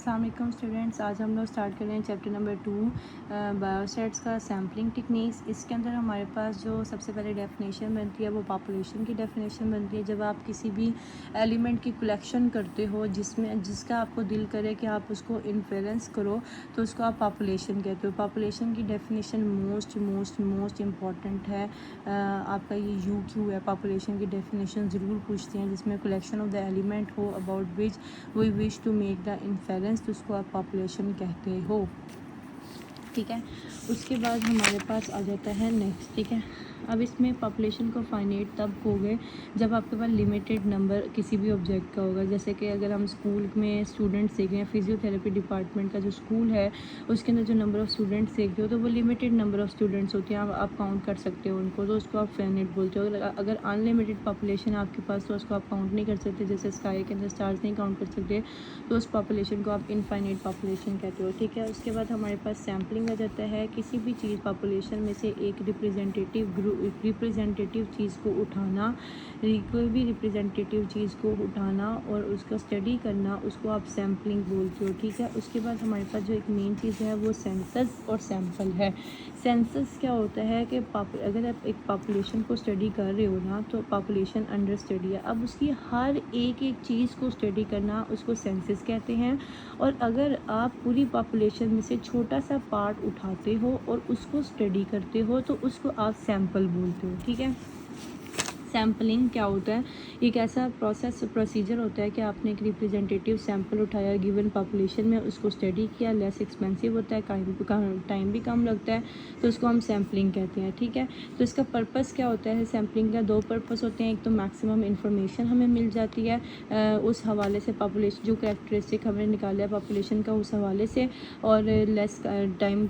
अस्सलाम वालेकुम स्टूडेंट्स। आज हम लोग स्टार्ट कर रहे हैं चैप्टर नंबर 2 बायोसेट्स का सैम्पलिंग टेक्निक्स। इसके अंदर हमारे पास जो सबसे पहले डेफिनेशन बनती है वो पॉपुलेशन की डेफिनेशन बनती है। जब आप किसी भी एलिमेंट की कलेक्शन करते हो जिसका आपको दिल करे कि आप उसको इन्फ्रेंस करो तो उसको आप पॉपुलेशन कहते हो। पॉपुलेशन की डेफिनेशन मोस्ट इम्पॉर्टेंट है। आपका ये UQ है, पॉपुलेशन की डेफिनेशन ज़रूर पूछते हैं जिसमें कलेक्शन ऑफ द एलिमेंट हो about which we wish to make the inference, तो उसको आप पॉपुलेशन कहते हो। ठीक है, उसके बाद हमारे पास आ जाता है नेक्स्ट। ठीक है, अब इसमें पॉपुलेशन को फाइनेट तब होगे जब आपके पास लिमिटेड नंबर किसी भी ऑब्जेक्ट का होगा। जैसे कि अगर हम स्कूल में स्टूडेंट्स देख रहे हैं, फिजियोथेरेपी डिपार्टमेंट का जो स्कूल है उसके अंदर जो नंबर ऑफ़ स्टूडेंट्स देख रहे हो तो वो लिमिटेड नंबर ऑफ़ स्टूडेंट्स होते हैं, आप काउंट कर सकते हो उनको, तो उसको आप फाइनेट बोलते हो। अगर अनलिमिटेड पॉपुलेशन आपके पास तो उसको आप काउंट नहीं कर सकते, जैसे स्काई के अंदर स्टार्स नहीं काउंट कर सकते, तो उस पॉपुलेशन को आप इनफाइनाइट पॉपुलेशन कहते हो। ठीक है, उसके बाद हमारे पास सैम्पलिंग आ जाता है। किसी भी चीज़ पॉपुलेशन में से एक रिप्रेजेंटेटिव चीज़ को उठाना, कोई भी रिप्रेजेंटेटिव चीज़ को उठाना और उसका स्टडी करना, उसको आप सैम्पलिंग बोलते हो। ठीक है, उसके बाद हमारे पास जो एक मेन चीज़ है वो सेंसस और सैम्पल है। सेंसस क्या होता है कि अगर आप एक पॉपुलेशन को स्टडी कर रहे हो ना तो पॉपुलेशन अंडर स्टडी है, अब उसकी हर एक चीज़ को स्टडी करना उसको सेंसस कहते हैं। और अगर आप पूरी पॉपुलेशन में से छोटा सा पार्ट उठाते हो और उसको स्टडी करते हो तो उसको आप सैंपल बोलते हो। ठीक है, सैम्पलिंग क्या होता है? एक ऐसा प्रोसीजर होता है कि आपने एक रिप्रेजेंटेटिव सैंपल उठाया गिवन पॉपुलेशन में, उसको स्टडी किया, लेस एक्सपेंसिव होता है, टाइम भी कम लगता है, तो उसको हम सैम्पलिंग कहते हैं। ठीक है, तो इसका पर्पस क्या होता है? सैम्पलिंग का दो पर्पस होते हैं। एक तो मैक्सिमम इन्फॉर्मेशन हमें मिल जाती है उस हवाले से, पॉपुलेशन जो कैरेक्टरिस्टिक हमने निकाला है पॉपुलेशन का उस हवाले से, और लेस टाइम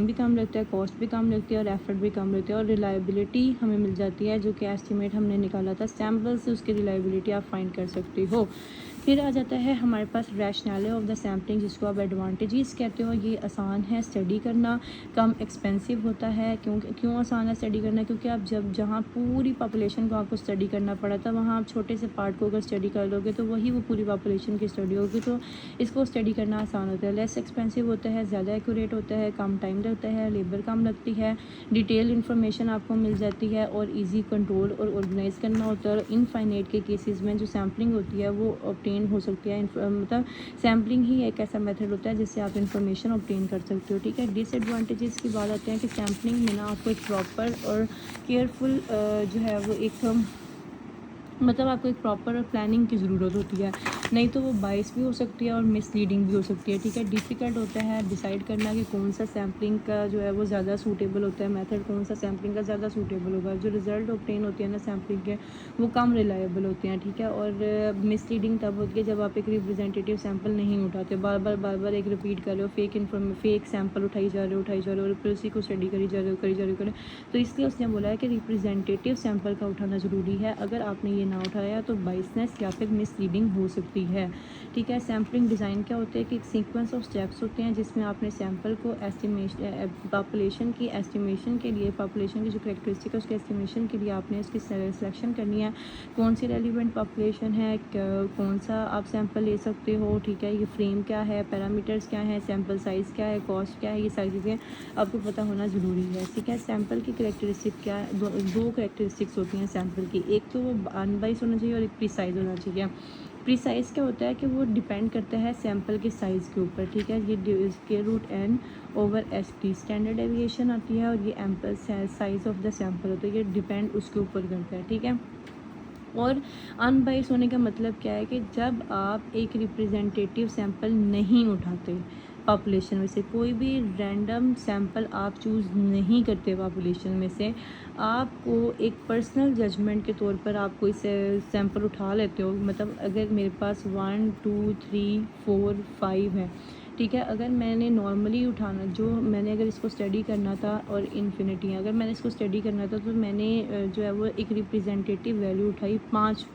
भी कम लगता है, कॉस्ट भी कम लगती है और एफर्ट भी कम लगती है, और रिलायबिलिटी हमें मिल जाती है जो कि एस्टिमेट हमने निकाला था सैम्पल से, उसकी रिलायबिलिटी आप फाइंड कर सकते हो। फिर आ जाता है हमारे पास रैशनैलिटी ऑफ द सैम्पलिंग, जिसको आप एडवांटेजेस कहते हो। ये आसान है स्टडी करना, कम एक्सपेंसिव होता है। क्यों आसान है स्टडी करना? क्योंकि आप जहाँ पूरी पॉपुलेशन को आपको स्टडी करना पड़ा था वहाँ आप छोटे से पार्ट को अगर स्टडी कर लोगे तो वही वो पूरी पॉपुलेशन की स्टडी होगी, तो इसको स्टडी करना आसान होता है। लेस एक्सपेंसिव होता है, ज़्यादा एक्यूरेट होता है, कम टाइम लगता है, लेबर कम लगती है, डिटेल इन्फॉर्मेशन आपको मिल जाती है और ईजी कंट्रोल और ऑर्गेनाइज करना होता है। और इनफाइनाइट के केसेस में जो सैम्पलिंग होती है वो ऑब्टेन हो सकती है, मतलब सैम्पलिंग ही एक ऐसा मेथड होता है जिससे आप इन्फॉर्मेशन ऑब्टेन कर सकते हो। ठीक है, डिसएडवांटेजेस की बात आते हैं कि सैम्पलिंग में ना आपको एक प्रॉपर और केयरफुल जो है वो एक मतलब आपको एक प्रॉपर प्लानिंग की ज़रूरत होती है, नहीं तो वो बाइस भी हो सकती है और मिसलीडिंग भी हो सकती है। ठीक है, डिफ़िकल्ट होता है डिसाइड करना कि कौन सा सैम्पलिंग का जो है वो ज़्यादा सूटेबल होता है, मेथड कौन सा सैम्पलिंग का ज़्यादा सूटेबल होगा। जो रिज़ल्ट ऑब्टेन होते हैं ना सैम्पलिंग के वो कम रिलायबल होते हैं। ठीक है, और मिसलीडिंग तब होती है जब आप एक रिप्रेजेंटेटिव सैम्पल नहीं उठाते, बार बार एक रिपीट कर रहे हो, फेक सैम्पल उठाई जा रहे हो और फिर उसी को स्टडी करी जा रहे हो। तो इसलिए उसने बोला है कि रिप्रेजेंटेटिव सैम्पल का उठाना ज़रूरी है। अगर आपने ये ना उठाया तो बाइसनेस या फिर मिसलीडिंग हो सकती है। ठीक है, सैम्पलिंग डिज़ाइन क्या होता है कि एक सीक्वेंस ऑफ स्टेप्स होते हैं जिसमें आपने सैम्पल को पॉपुलेशन की एस्टिमेशन के लिए, पॉपुलेशन की जो कैरेक्टरिस्टिक है उसके एस्टिमेशन के लिए आपने उसकी सिलेक्शन करनी है, कौन सी रेलिवेंट पॉपुलेशन है, कौन सा आप सैम्पल ले सकते हो। ठीक है, ये फ्रेम क्या है, पैरामीटर्स क्या है, सैम्पल साइज़ क्या है, कॉस्ट क्या है, ये सारी चीज़ें आपको पता होना ज़रूरी है। ठीक है, सैम्पल की कैरेक्टरिस्टिक क्या है? दो कैरेक्टरिस्टिक्स होती हैं सैम्पल की, एक तो वो अनबाइस होना चाहिए और एक प्रिसाइज होना चाहिए। प्रिसाइज क्या होता है कि वो डिपेंड करता है सैम्पल के साइज़ के ऊपर। ठीक है, ये √n/ST स्टैंडर्ड डेविएशन आती है और ये ample size of the sample होता है, ये डिपेंड उसके ऊपर करता है। ठीक है, और अनबाइस होने का मतलब क्या है कि जब आप एक रिप्रेजेंटेटिव सैंपल नहीं उठाते पॉपुलेशन में से, कोई भी रैंडम सैंपल आप चूज़ नहीं करते पॉपुलेशन में से, आपको एक पर्सनल जजमेंट के तौर पर आप कोई सैंपल उठा लेते हो। मतलब अगर मेरे पास 1 2 3 4 5 है, ठीक है, अगर मैंने नॉर्मली उठाना, जो मैंने अगर इसको स्टडी करना था, और इन्फिनिटी है, अगर मैंने इसको स्टडी करना था तो मैंने जो है वो एक रिप्रेजेंटेटिव वैल्यू उठाई, 5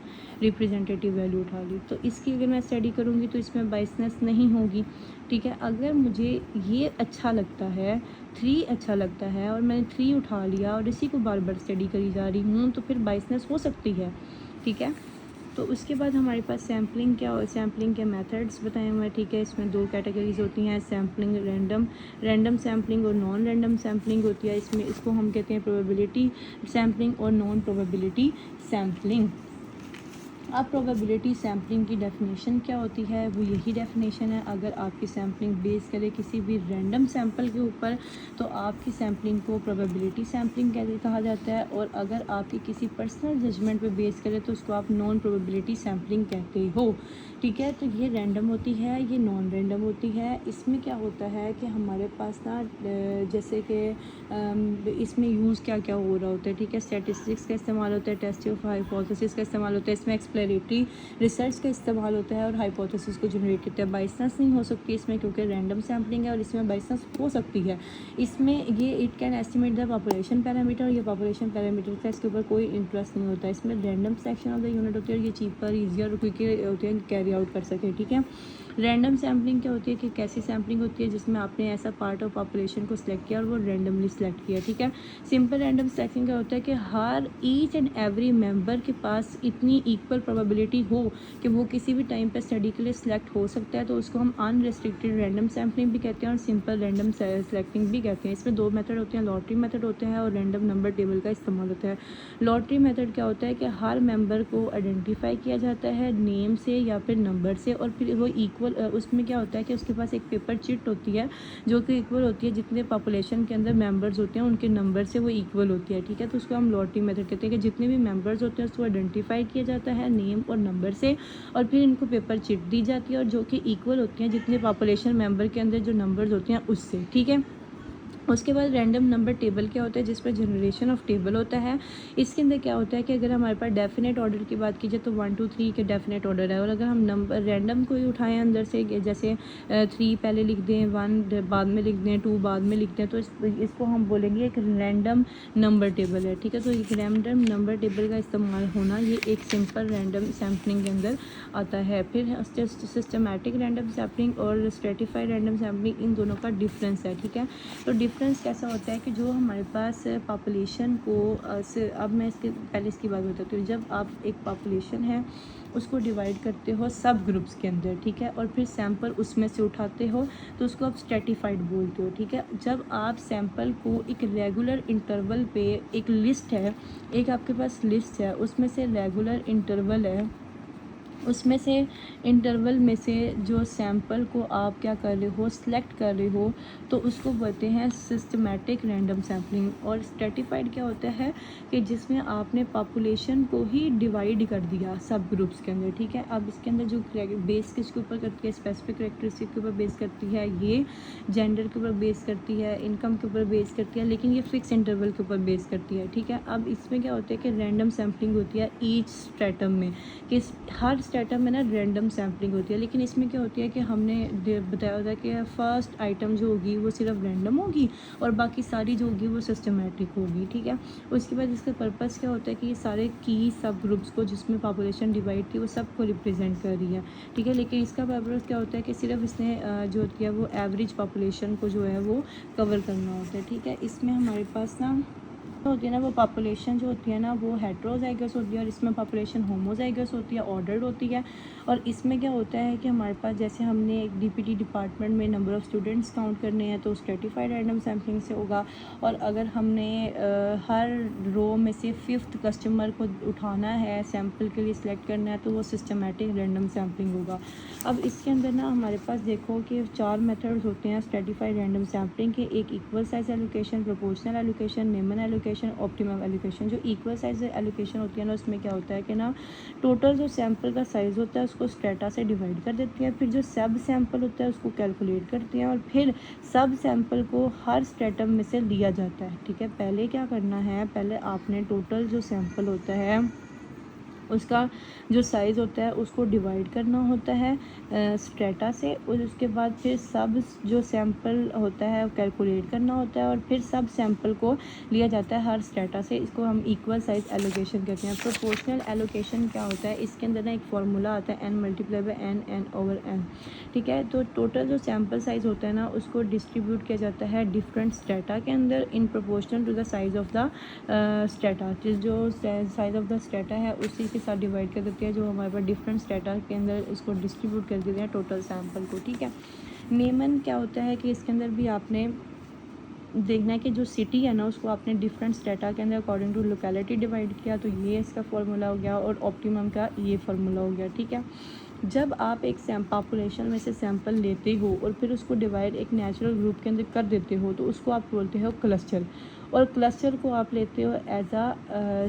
रिप्रेजेंटेटिव वैल्यू उठा ली, तो इसकी अगर मैं स्टडी करूँगी तो इसमें बाइसनेस नहीं होगी। ठीक है, अगर मुझे ये अच्छा लगता है, 3 अच्छा लगता है और मैंने 3 उठा लिया और इसी को बार बार स्टडी करी जा रही हूँ तो फिर बाइसनेस हो सकती है। ठीक है, तो उसके बाद हमारे पास सैम्पलिंग क्या हो, सैम्पलिंग के मेथड्स बताए हुए हैं, ठीक है। इसमें 2 कैटेगरीज होती हैं, सैम्पलिंग रैंडम सैम्पलिंग और नॉन रैंडम सैम्पलिंग होती है। इसमें इसको हम कहते हैं प्रोबेबिलिटी सैम्पलिंग और नॉन प्रोबेबिलिटी सैम्पलिंग। अब प्रोबेबिलिटी सैम्पलिंग की डेफिनेशन क्या होती है, वो यही डेफिनेशन है, अगर आपकी सैम्पलिंग बेस करे किसी भी रैंडम सैम्पल के ऊपर तो आपकी सैम्पलिंग को प्रोबेबिलिटी सैम्पलिंग कहा जाता है, और अगर आपकी किसी पर्सनल जजमेंट पे बेस करे तो उसको आप नॉन प्रोबेबिलिटी सैम्पलिंग कहते हो, ठीक है। तो ये रैंडम होती है, ये नॉन रैंडम होती है। इसमें क्या होता है कि हमारे पास ना जैसे कि इसमें यूज़ क्या क्या हो रहा होता है, ठीक है। स्टैटिस्टिक्स का इस्तेमाल होता है, टेस्ट ऑफ हाइपोथेसिस का इस्तेमाल होता है, इसमें एक्सप्लोरेटरी रिसर्च का इस्तेमाल होता है और हाइपोथेसिस को जनरेट करता है। बाइसनेस नहीं हो सकती इसमें क्योंकि रैंडम सैम्पलिंग है, और इसमें बाइसनेस हो सकती है। इसमें ये it can estimate the population parameter, और ये पॉपुलेशन पैरामीटर का इसके ऊपर कोई इंटरेस्ट नहीं होता। इसमें random selection of the unit होती है, और ये चीपर ईजियर और क्विकर होती है कैरी आउट कर सके, ठीक है। रैंडम सैम्पलिंग क्या होती है कि कैसी सैम्पलिंग होती है जिसमें आपने ऐसा पार्ट ऑफ पॉपुलेशन को सिलेक्ट किया और वो रैंडमली सिलेक्ट किया, ठीक है। सिंपल रैंडम सिलेक्शन क्या होता है कि हर ईच एंड एवरी मेंबर के पास इतनी इक्वल प्रोबेबिलिटी हो कि वो किसी भी टाइम पे स्टडी के लिए सिलेक्ट हो सकता है, तो उसको हम अनरिस्ट्रिक्टेड रैंडम सैम्पलिंग भी कहते हैं और सिंपल रैंडम सेलेक्टिंग भी कहते हैं। इसमें 2 मेथड होते हैं, लॉटरी मेथड होते हैं और रैंडम नंबर टेबल का इस्तेमाल होता है। लॉटरी मेथड क्या होता है कि हर मेंबर को आइडेंटिफाई किया जाता है नेम से या फिर नंबर से, और फिर वो इक्वल उसमें क्या होता है कि उसके पास एक पेपर चिट होती है जो कि इक्वल होती है, जितने पॉपुलेशन के अंदर मेंबर्स होते हैं उनके नंबर से वो इक्वल होती है, ठीक है। तो उसको हम लॉटरी मेथड कहते हैं कि जितने भी मेंबर्स होते हैं उसको आइडेंटिफाई किया जाता है नेम और नंबर से, और फिर इनको पेपर चिट दी जाती है और जो कि इक्वल होती हैं जितने पॉपुलेशन मेंबर के अंदर जो नंबर्स होते हैं उससे, ठीक है। उसके बाद रैंडम नंबर टेबल क्या होता है जिसमें जनरेशन ऑफ टेबल होता है। इसके अंदर क्या होता है कि अगर हमारे पास डेफिनेट ऑर्डर की बात की जाए तो 1 2 3 के डेफिनेट ऑर्डर है, और अगर हम नंबर रैंडम को ही उठाएं अंदर से, जैसे 3 पहले लिख दें, 1 बाद में लिख दें, 2 बाद में लिख दें, तो इसको हम बोलेंगे एक रैंडम नंबर टेबल है, ठीक है। तो एक रैंडम नंबर टेबल का इस्तेमाल होना ये एक सिंपल रैंडम सैम्पलिंग के अंदर आता है। फिर सिस्टमैटिक रैंडम सैम्पलिंग और स्ट्रेटिफाइड रैंडम सैम्पलिंग, इन दोनों का डिफरेंस है, ठीक है। तो डिफरेंस कैसा होता है कि जो हमारे पास पॉपुलेशन को अब मैं इसकी बात बताती हूँ। जब आप एक पॉपुलेशन है उसको डिवाइड करते हो सब ग्रुप्स के अंदर, ठीक है, और फिर सैंपल उसमें से उठाते हो तो उसको आप स्ट्रेटिफाइड बोलते हो, ठीक है। जब आप सैंपल को एक रेगुलर इंटरवल पे, एक लिस्ट है, एक आपके पास लिस्ट है, उसमें से रेगुलर इंटरवल है, उसमें से इंटरवल में से जो सैंपल को आप क्या कर रहे हो, सिलेक्ट कर रहे हो, तो उसको बोलते हैं सिस्टमैटिक रैंडम सैम्पलिंग। और स्ट्रेटिफाइड क्या होता है कि जिसमें आपने पॉपुलेशन को ही डिवाइड कर दिया सब ग्रुप्स के अंदर, ठीक है। अब इसके अंदर जो बेस किसके ऊपर करती है, स्पेसिफिक करेक्टरिस्टिक के ऊपर बेस करती है, ये जेंडर के ऊपर बेस करती है, इनकम के ऊपर बेस करती है, लेकिन ये फिक्स इंटरवल के ऊपर बेस करती है, ठीक है। अब इसमें क्या होता है कि रैंडम सैम्पलिंग होती है ईच स्ट्रेटम में, कि हर स्ट्रेटम में ना रैंडम सैम्पलिंग होती है, लेकिन इसमें क्या होती है कि हमने बताया होता है कि फर्स्ट आइटम जो होगी वो सिर्फ रैंडम होगी और बाकी सारी जो होगी वो सिस्टमेटिक होगी, ठीक है। उसके बाद इसका पर्पस क्या होता है कि ये सारे की सब ग्रुप्स को जिसमें पॉपुलेशन डिवाइड थी वो सबको रिप्रेजेंट कर रही है, ठीक है। लेकिन इसका पर्पस क्या होता है कि सिर्फ इसने जो किया वो एवरेज पॉपुलेशन को जो है वो कवर करना होता है, ठीक है। इसमें हमारे पास ना होती है ना, वो पॉपुलेशन जो होती है ना वो हेट्रोजाइगस होती है, और इसमें पॉपुलेशन होमोजाइगस होती है, ऑर्डर्ड होती है। और इसमें क्या होता है कि हमारे पास जैसे हमने एक डीपीटी डिपार्टमेंट में नंबर ऑफ़ स्टूडेंट्स काउंट करने हैं तो स्ट्रेटिफाइड रैंडम सैम्पलिंग से होगा, और अगर हमने हर रो में से 5th कस्टमर को उठाना है सैम्पल के लिए सिलेक्ट करना है तो वो सिस्टमेटिक रैंडम सैम्पलिंग होगा। अब इसके अंदर ना हमारे पास देखो कि 4 मेथड्स होते हैं स्ट्रेटिफाइड रैंडम सैम्पलिंग के, एक equal size allocation, proportional allocation, नीमन एलोकेशन, ऑप्टिमम एलोकेशन। जो इक्वल साइज एलोकेशन होती है ना उसमें क्या होता है कि ना टोटल जो सैंपल का साइज़ होता है उसको स्ट्रेटा से डिवाइड कर देती है, फिर जो सब सैंपल होता है उसको कैलकुलेट करती हैं और फिर सब सैंपल को हर स्ट्रेटम में से लिया जाता है, ठीक है। पहले क्या करना है, पहले आपने टोटल जो सैंपल होता है उसका जो साइज़ होता है उसको डिवाइड करना होता है स्ट्रेटा से, और उसके बाद फिर सब जो सैंपल होता है कैलकुलेट करना होता है और फिर सब सैंपल को लिया जाता है हर स्ट्रेटा से। इसको हम इक्वल साइज एलोकेशन कहते हैं। प्रोपोर्शनल एलोकेशन क्या होता है, इसके अंदर ना एक फार्मूला आता है n multiply by n over n, ठीक है। तो टोटल जो सैंपल साइज़ होता है ना उसको डिस्ट्रीब्यूट किया जाता है डिफरेंट स्ट्रेटा के अंदर in proportional to the size of the strata. जो साइज़ ऑफ द स्ट्रेटा है उसी के साथ डिवाइड कर देते हैं, जो हमारे पास डिफरेंट स्टेटा के अंदर इसको डिस्ट्रीब्यूट कर देते हैं टोटल सैम्पल को, ठीक है। नेमन क्या होता है कि इसके अंदर भी आपने देखना है कि जो सिटी है ना उसको आपने डिफरेंट स्टेटा के अंदर अकॉर्डिंग टू लोकेलिटी डिवाइड किया, तो ये इसका फार्मूला हो गया, और ऑप्टिमम का ये फार्मूला हो गया, ठीक है। जब आप एक पॉपुलेशन में से सैंपल लेते हो और फिर उसको डिवाइड एक नेचुरल ग्रुप के अंदर कर देते हो, तो उसको आप बोलते हो क्लस्टर, और क्लस्टर को आप लेते हो एज आ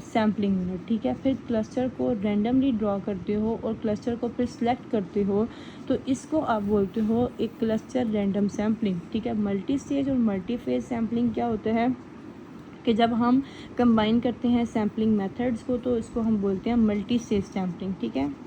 सैम्पलिंग यूनिट, ठीक है। फिर क्लस्टर को रैंडमली ड्रॉ करते हो और क्लस्टर को फिर सिलेक्ट करते हो, तो इसको आप बोलते हो एक क्लस्टर रैंडम सैम्पलिंग, ठीक है। मल्टी स्टेज और मल्टी फेज सैम्पलिंग क्या होता है कि जब हम कंबाइन करते हैं सैम्पलिंग मेथड्स को, तो इसको हम बोलते हैं मल्टी स्टेज सैम्पलिंग, ठीक है।